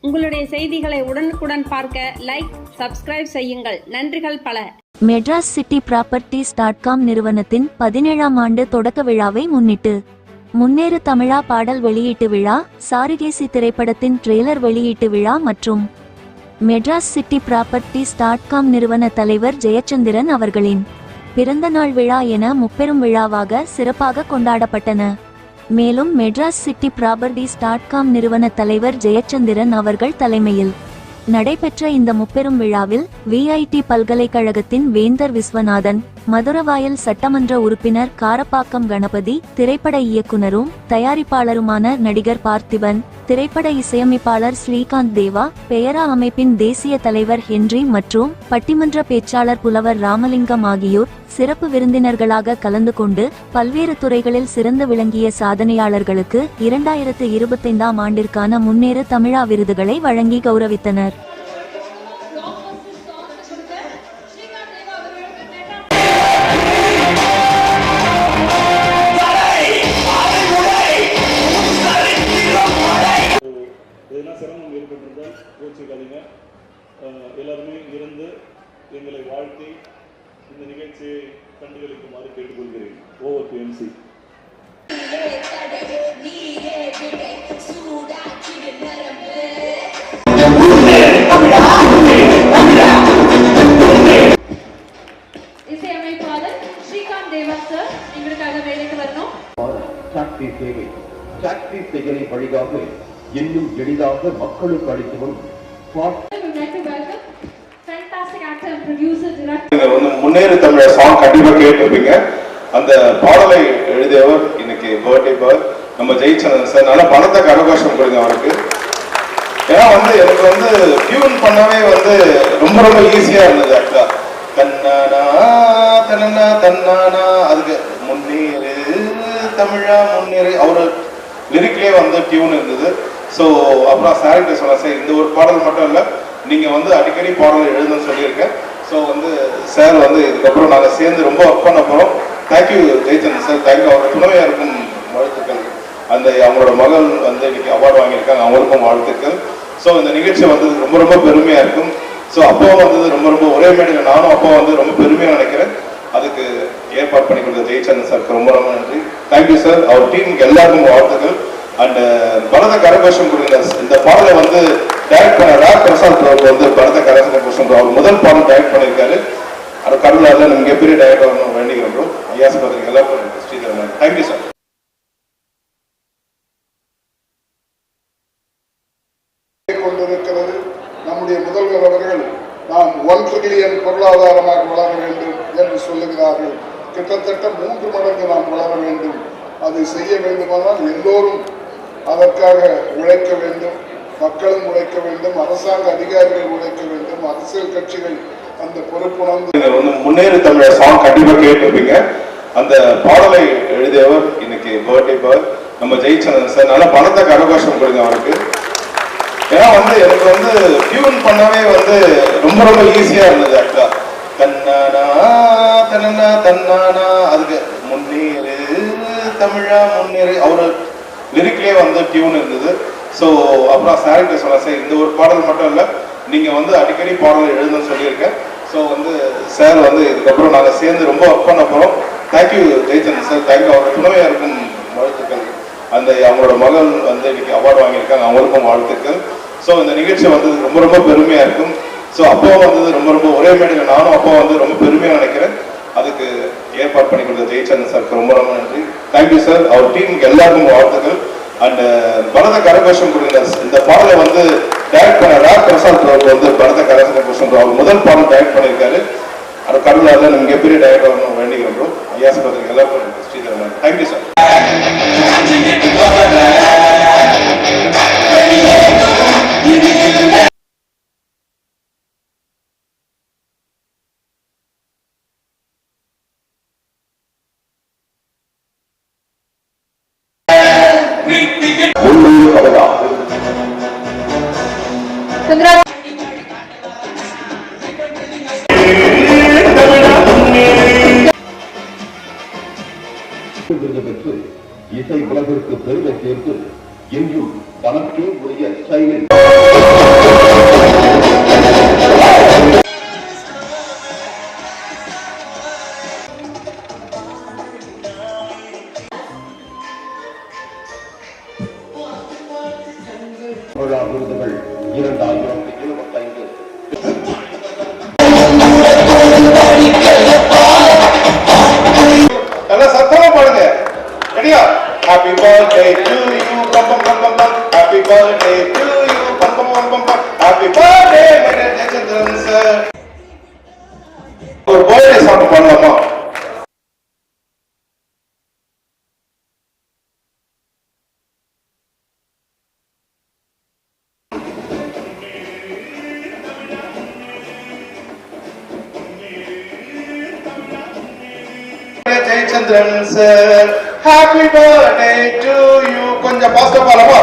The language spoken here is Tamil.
உங்களுடைய செய்திகளை உடனுக்குடன் பார்க்க லைக், சப்ஸ்கிரைப் செய்யுங்கள். நன்றிகள் பல. MadrasCityProperties.com நிறுவனத்தின் 17ஆம் ஆண்டு தொடக்க விழாவை முன்னிட்டு முன்னேறு தமிழா பாடல் வெளியீட்டு விழா, சாருகேசி திரைப்படத்தின் ட்ரெய்லர் வெளியீட்டு விழா மற்றும் MadrasCityProperties.com நிறுவன தலைவர் ஜெயச்சந்திரன் அவர்களின் பிறந்தநாள் விழா என முப்பெரும் விழாவாக சிறப்பாக கொண்டாடப்பட்டன. மேலும் MadrasCityProperties.com நிறுவன தலைவர் ஜெயச்சந்திரன் அவர்கள் தலைமையில் நடைபெற்ற இந்த முப்பெரும் விழாவில் VIT பல்கலைக்கழகத்தின் வேந்தர் விஸ்வநாதன், மதுரவாயல் சட்டமன்ற உறுப்பினர் காரப்பாக்கம் கணபதி, திரைப்பட இயக்குனரும் தயாரிப்பாளருமான நடிகர் பார்த்திபன், திரைப்பட இசையமைப்பாளர் ஸ்ரீகாந்த் தேவா, பெயரா அமைப்பின் தேசிய தலைவர் ஹென்றி மற்றும் பட்டிமன்ற பேச்சாளர் புலவர் ராமலிங்கம் ஆகியோர் சிறப்பு விருந்தினர்களாக கலந்து கொண்டு பல்வேறு துறைகளில் சிறந்து விளங்கிய சாதனையாளர்களுக்கு 2025ஆம் ஆண்டிற்கான முன்னேறு தமிழா விருதுகளை வழங்கி கௌரவித்தனர். சிரமம் ஏற்பட்டிருந்தால் கோச்சிக்காதீங்க. எல்லாருமே இருந்து எங்களை வாழ்த்தி இந்த நிகழ்ச்சியை கண்டுகளிக்குமாறு கேட்டுக்கொள்கிறேன். Over to MC. இசையமைப்பாளர் ஸ்ரீகாந்த் தேவா சார் எங்களுக்காக வேலைக்கு வரணும். டாக்ஸி சேவை, டாக்ஸி செயலை வழியாக இன்னும் எளிதாக மக்களுக்கு அளித்து வரும் முன்னேறு தமிழ சாங் கண்டிப்பா கேட்டிருப்பீங்க. அந்த பாடலை எழுதியவர் இன்னைக்கு பர்த்டே பாய் நம்ம ஜெயச்சந்திரன் சார். நல்ல பணத்தை அவகாசம் கொடுங்க அவருக்கு. ஏன்னா எனக்கு டியூன் பண்ணவே ரொம்ப ரொம்ப ஈஸியா இருந்தது. ஆக்சுவலா தன்னானா தன்னா தன்னானா அதுக்கு முன்னேறு தமிழா முன்னேறு அவரு லிரிக்லேயே டியூன் இருந்தது. ஸோ அப்புறம் சார்கிட்ட சொன்னேன், சார் இந்த ஒரு பாடல் மட்டும் இல்லை, நீங்கள் அடிக்கடி பாடல் எழுதுன்னு சொல்லியிருக்கேன். ஸோ சார் இதுக்கப்புறம் நாங்கள் சேர்ந்து ரொம்ப ஒர்க் பண்ண போகிறோம். Thank you Jayachandran sir, thank you. அவரோட துணையாக இருக்கும் வாழ்த்துக்கள். அவங்களோட மகள் இன்னைக்கு அவார்டு வாங்கியிருக்காங்க, அவங்களுக்கும் வாழ்த்துக்கள். ஸோ இந்த நிகழ்ச்சி ரொம்ப ரொம்ப பெருமையாக இருக்கும். ஸோ அப்பா ரொம்ப ரொம்ப ஒரே மேடையில் நானும் அப்பா ரொம்ப பெருமையாக நினைக்கிறேன். அதுக்கு ஏற்பாடு பண்ணி கொடுத்த ஜெயச்சந்திரன் சாருக்கு ரொம்ப ரொம்ப நன்றி. Thank you sir. அவர் டீமுக்கு எல்லாருக்கும் வாழ்த்துக்கள். அண்ட் பரத கரகோஷம் கொடுங்க. இந்த பாடலை டைரக்ட் பண்ண ராக் பிரசாத் அவருக்கு பரத கரகோஷம் அவர் முதல் பாடல் டைரக்ட் பண்ணியிருக்காரு. அது கடவுளாக நம்ம மிகப்பெரிய டைரக்டர் வரணும் வேண்டிக்கிறோம். ஐயாஸ் பத்திரிகை எல்லாரும் ஸ்ரீதரன். Thank you sir. கொண்டிருக்கிறது நம்முடைய முதல்வர் அவர்கள் நாம் 1 ட்ரில்லியன் பொருளாதாரமாக வளர வேண்டும் என்று சொல்லுகிறார்கள். கிட்டத்தட்ட 3 மடங்கு நாம் வளர வேண்டும். அதை செய்ய வேண்டுமானால் எல்லோரும் அதற்காக உழைக்க வேண்டும். மக்களும் உழைக்க வேண்டும், அரசாங்க அதிகாரிகள் உழைக்க வேண்டும், அரசியல் கட்சிகள் அந்த பொறுப்புணர்ந்து முன்னேறு தமிழ சாங் கண்டிப்பா கேட்டிருப்பீங்க. அந்த பாடலை எழுதியவர் இன்னைக்கு பர்த்டே பாய் நம்ம ஜெயச்சந்திரன் சார். நல்ல பணத்தை அவகாசம் கொடுங்க அவருக்கு. ஏன்னா எனக்கு டியூன் பண்ணவே ரொம்ப ரொம்ப ஈஸியா இருந்தது. ஆக்சுவலா தன்னானா தன்னா தன்னானா அதுக்கு முன்னேறு தமிழா முன்னேறு அவரு லிரிக்லேயே டியூன் இருந்தது. ஸோ அப்புறம் சார்கிட்ட சொன்னேன், சார் இந்த ஒரு பாடல் மட்டும் இல்லை, நீங்கள் அடிக்கடி பாடல் எழுதுன்னு சொல்லியிருக்கேன். ஸோ சார் இதுக்கப்புறம் நாங்கள் சேர்ந்து ரொம்ப ஒர்க் பண்ண போகிறோம். Thank you Jayachandran sir, thank you. அவரோட துணையாக இருக்கும் வாழ்த்துக்கள். அவங்களோட மகள் இன்னைக்கு அவார்டு வாங்கியிருக்காங்க, அவங்களுக்கும் வாழ்த்துக்கள். ஸோ இந்த நிகழ்ச்சி ரொம்ப ரொம்ப பெருமையாக இருக்கும். ஸோ அப்பா ரொம்ப ரொம்ப ஒரே மேடையில் நானும் அப்பா ரொம்ப பெருமையாக நினைக்கிறேன். அதுக்கு ஏற்பாடு பண்ணி கொடுத்த ஜெயச்சந்திரன் சாருக்கு ரொம்ப ரொம்ப நன்றி. Thank you sir. அவர் டீமுக்கு எல்லாருக்கும் வாழ்த்துக்கள். அண்ட் பரத கரகோஷம் கொடுங்க. இந்த பாடலை டைரக்ட் பண்ண ராக் பிரசாத் அவருக்கு பரத கரகோஷம் அவர் முதல் பாடல் டைரக்ட் பண்ணியிருக்காரு. அது கடவுளாக நம்ம மிகப்பெரிய டைரக்டர் வரணும் வேண்டிக்கிறோம். ஐயாஸ் பத்திரிகை எல்லாரும் ஸ்ரீதரன். Thank you sir. பெற்று இசை உலகிற்கு பெருமை சேர்த்து இன்றும் தனக்கே உரிய ஸ்டைலில் விருதுகள் 2025 நல்லா சத்தமா பாடுங்க. ரெடியா? ஹாப்பி பர்த்டே டு யூ பம் பம் பம் பம் பம். ஹாப்பி பர்த்டே டு யூ பம் பம் பம் பம் பம். Happy birthday matter Jayachandran sir. ஒரு பர்த்டே சாங் பாடலாமா? Jayachandran sir, happy birthday to you. கொஞ்சம் பாஸ்டா பாடலாமா?